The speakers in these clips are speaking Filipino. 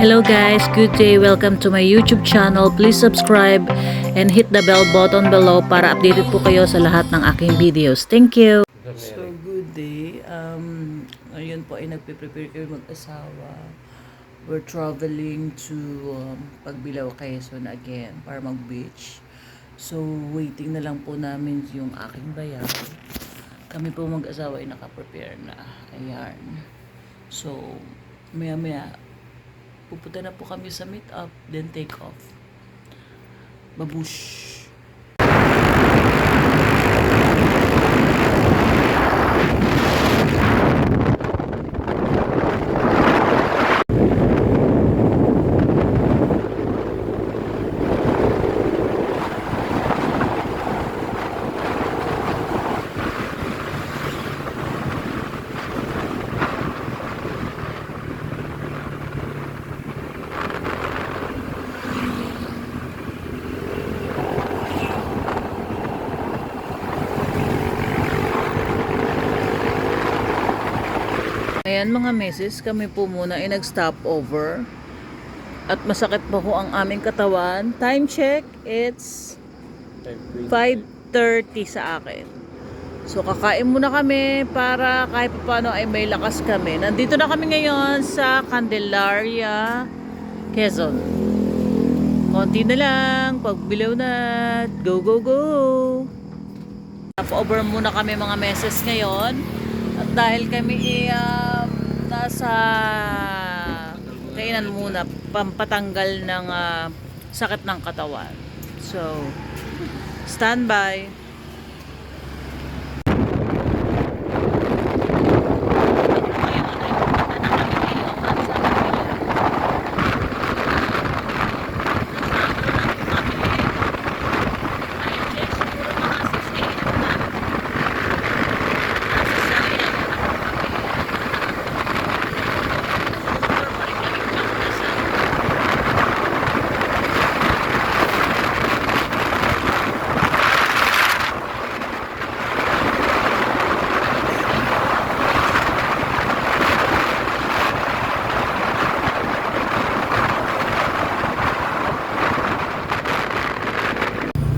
Hello guys, good day. Welcome to my YouTube channel. Please subscribe and hit the bell button below para updated po kayo sa lahat ng aking videos. Thank you. So, good day. Ngayon po ay nagpe-prepare kayo mag-asawa. We're traveling to Pagbilao, Quezon again para mag-beach. So, waiting na lang po namin yung aking bayan. Kami po mag-asawa ay nakaprepare na. Ayan. So, maya-maya, pupunta na po kami sa meet-up, then take off. Babush! Ayan mga meses, kami po muna ay nag-stop over at masakit pa ho ang aming katawan. Time check, it's 5:30 sa akin. So kakain muna kami para kahit paano ay may lakas kami. Nandito na kami ngayon sa Candelaria, Quezon. Konti na lang, pagbilaw na, go go go! Stop over muna kami mga meses ngayon. At dahil kami nasa kainan muna, pampatanggal ng sakit ng katawan. So, standby.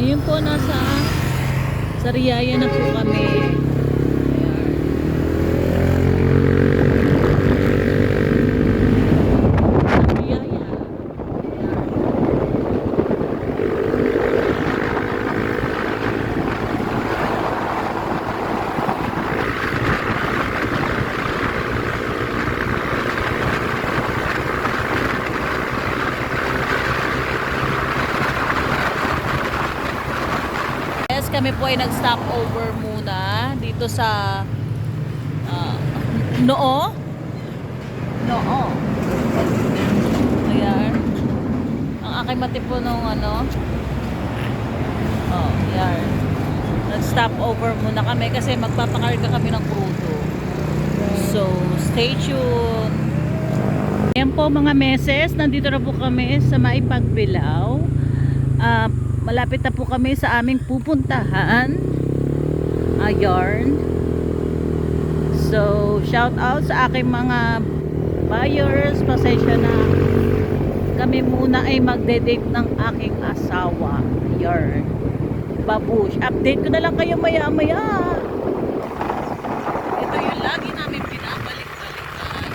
Ngayon po nasa Sariaya na po kami. Sariaya. Kami po ay nag-stop over muna dito sa Noo. Ayan. Ang aking mati po nung ayan. Nag-stop over muna kami kasi magpapakarga kami ng crudo. So, stay tuned. Ayan po mga meses, nandito na po kami sa Maipagbilao. Malapit na po kami sa aming pupuntahan. Ayan. So, shout out sa aking mga buyers. Pasensya na. Kami muna ay magde-date ng aking asawa. Ayan. Babush. Update ko na lang kayo maya-maya. Ito yung lagi namin pinabalik-balikan.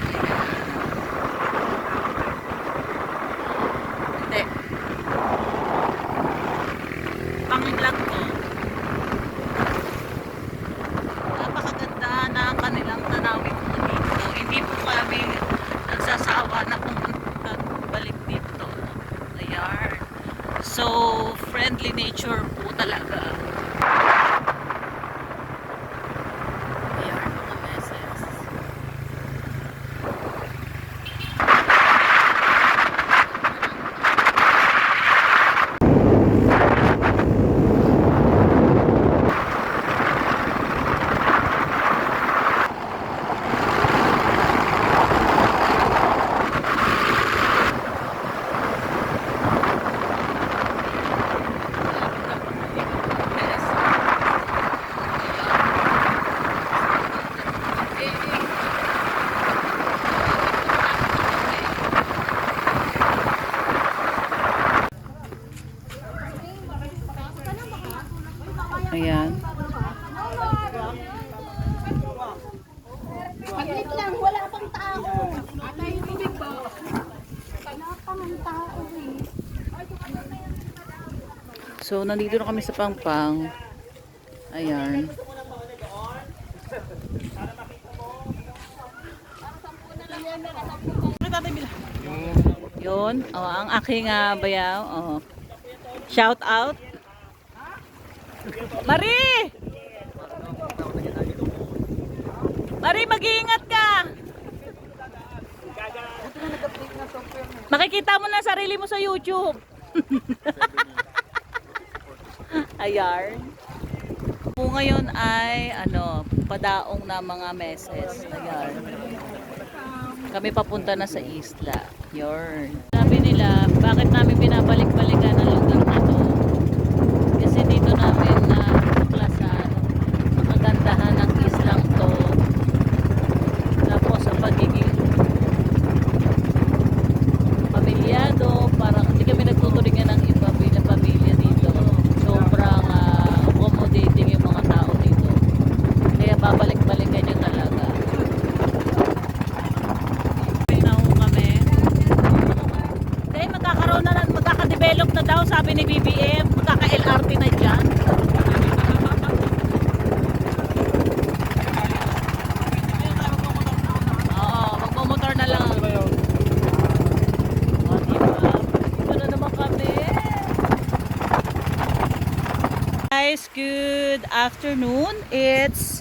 Hindi. Pang-vlog ko. Napakaganda na kanilang tanawin po dito. Hindi po kami nagsasawa na pumunta balik dito. Ayan. So, friendly nature po talaga. Ayan mga meses. So, nandito na kami sa Pangpang. Ayan. Yun. Oh, ang aking bayaw. Oh. Shout out. Marie! Marie, mag-iingat ka! Makikita mo na sarili mo sa YouTube. Ayan. Po ngayon ay padaong na mga meses. Ayan. Kami papunta na sa isla. Yorn. Sabi nila, bakit namin binabalik-balikan ang lugar na to? Kasi dito namin na tuklasan ang kagandahan ng islang to. Tapos ang pagiging pamilyado, parang hindi kami nagtuturingan ng iba bilang pamilya dito. Sobrang accommodating yung mga tao dito. Kaya babalik-balikan nyo talaga. Kaya magkaka-develop na daw, sabi ni BBM, magkaka-LRT na dyan. Oo, magmamotor na lang. O, diba? Ito na naman kami. Guys, good afternoon. It's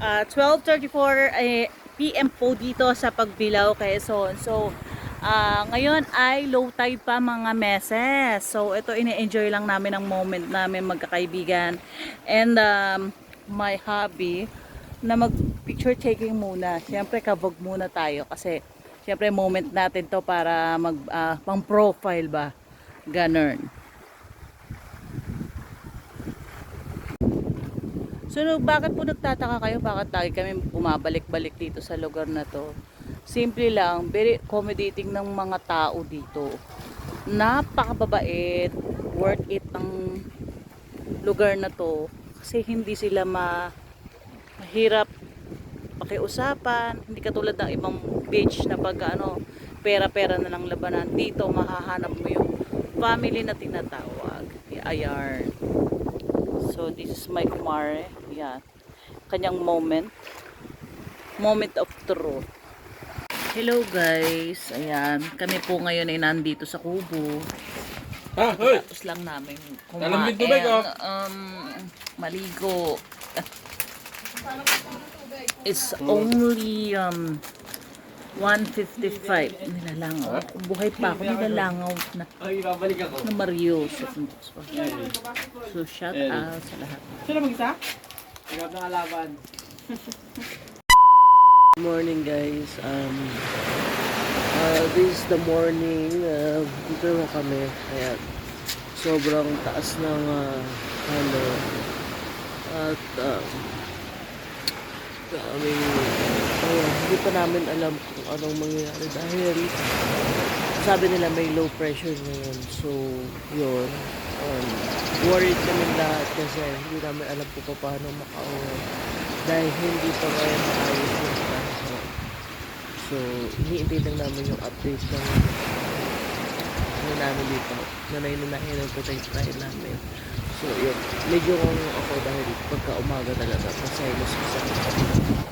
12:34 PM po dito sa Pagbilao, Quezon. So, ngayon ay low tide pa mga meses. So, ito ini-enjoy lang namin ang moment namin magkakaibigan. And my hobby na mag-picture taking muna. Siyempre, kabog muna tayo kasi siyempre moment natin to para pang-profile ba. Ganun. So, bakit po nagtataka kayo? Bakit lagi kami bumabalik-balik dito sa lugar na to? Simple lang, very accommodating ng mga tao dito. Napakababait, worth it ang lugar na to. Kasi hindi sila mahirap pakiusapan. Hindi katulad ng ibang beach na pag pera-pera na lang labanan. Dito, mahahanap mo yung family na tinatawag. Ayan. So, this is my kumare. Yan. Kanyang moment. Moment of truth. Hello guys. Ayan. Kami po ngayon ay nandito sa Kubo. Tapos lang namin kumain. Maligo. It's only 1:55. Nilalangaw. Buhay pa ako. Nilalangaw na. Ay, babalik ako. Na Mario. So, shout out sa lahat. Sino mag-isa? Hirap ng alaban. Good morning guys. This is the morning. Dito na kami. Kaya sobrang taas ng at hindi pa namin alam kung anong mangyayari dahil sabi nila may low pressure ngayon. So yun, worried kami lahat kasi hindi namin alam kung paano makauwi dahil hindi pa ngayon maayos yung panahon. So iniintay lang namin yung update ng namin dito na nai-try namin. So yun, medyo kung ako dahil pagka umaga talaga masayos ko sa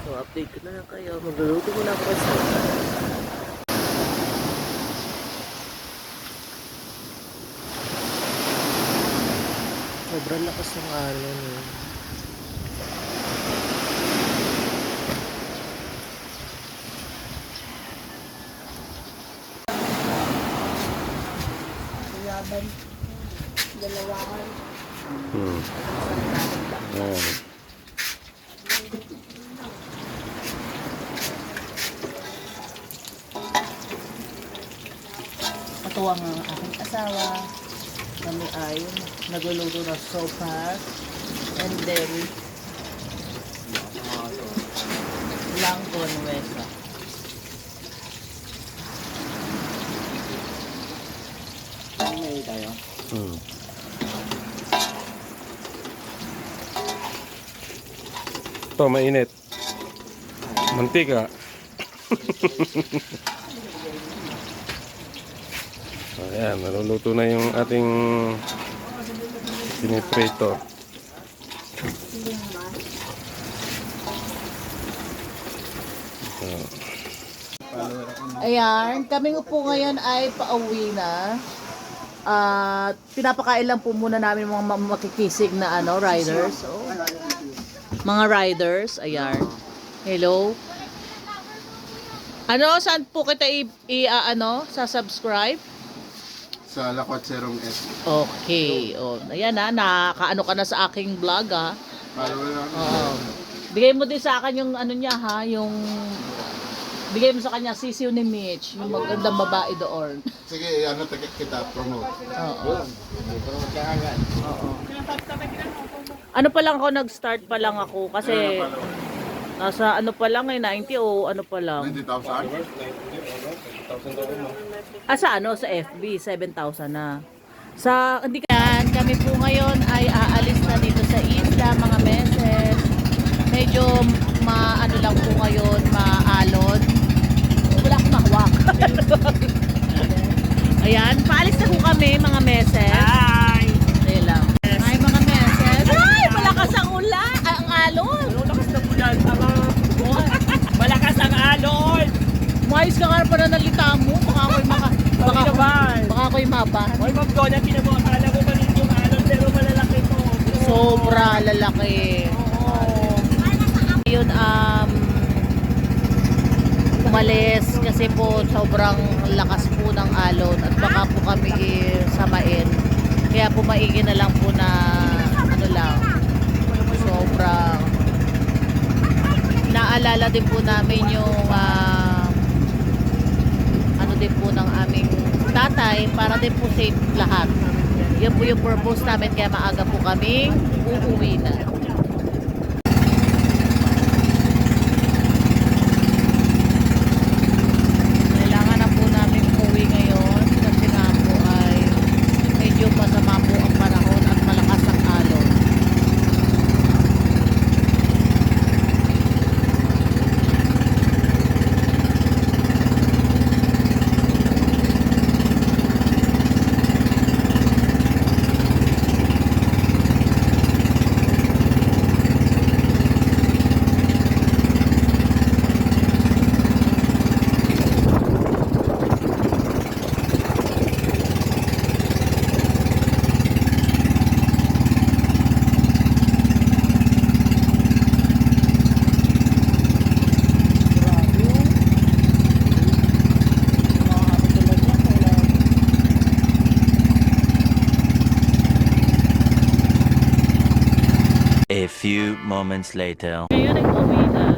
so update ko na lang kayo. Magluluto muna ako sa sobrang lakas ng alon eh. Dalawahan. Ito ang aking asawa. Kami ay nagluluto ng sopas. And then, langko nuesa. May tayo. Ito, mainit. Mantika. Ayan, naluluto na yung ating Piniprito. Ayan, kami po ngayon ay pauwi na. At pinapakain lang po muna namin mga makikisig na riders. Oh. Mga riders, ayan. Hello. Saan po kita sa subscribe? Sa Lakotserong S. Okay. Oh, ayan nakaano ka na sa aking vlog Follow lang. Oo. Bigay mo din sa akin yung niya yung bigay mo sa kanya sisiw ni Mitch, yung magandang babae doon. Sige, kita, promote. Oo. Promote ka agad. Oo. Ano pa lang ako, nag-start pa lang ako kasi nasa pa lang 90 o pa lang. 90,000? Sa sa FB, 7,000 na. Hindi kan, kami po ngayon ay aalis na dito sa isla, mga meses. Medyo lang po ngayon, maalon. Wala akong mahawak. Ayan, paalis na po kami, mga meses. Hi! Ayan lang. Hi, mga meses. Ay, malakas ang ulan, ang alon. Malakas na bulan. Malakas ang alon! Mayos ka nga pa na nalita mo. Baka ako'y maban. Hoy, Ma'am Donna, tinan mo. Akala ko maliit yung alon, pero malalaki to. Sobra lalaki. Oo. Yun, umalis kasi po sobrang lakas po ng alon at baka po kami samain. Kaya po maigi na lang po na sobrang naalala din po namin yung din po ng aming tatay para din po safe lahat. Yan po yung purpose namin kaya maaga po kaming uuwi na. Kailangan na po namin umuwi ngayon kasi nga po ay medyo masama po ang panahon at malakas ang alon. A few moments later. Ngayon nag-uwi na.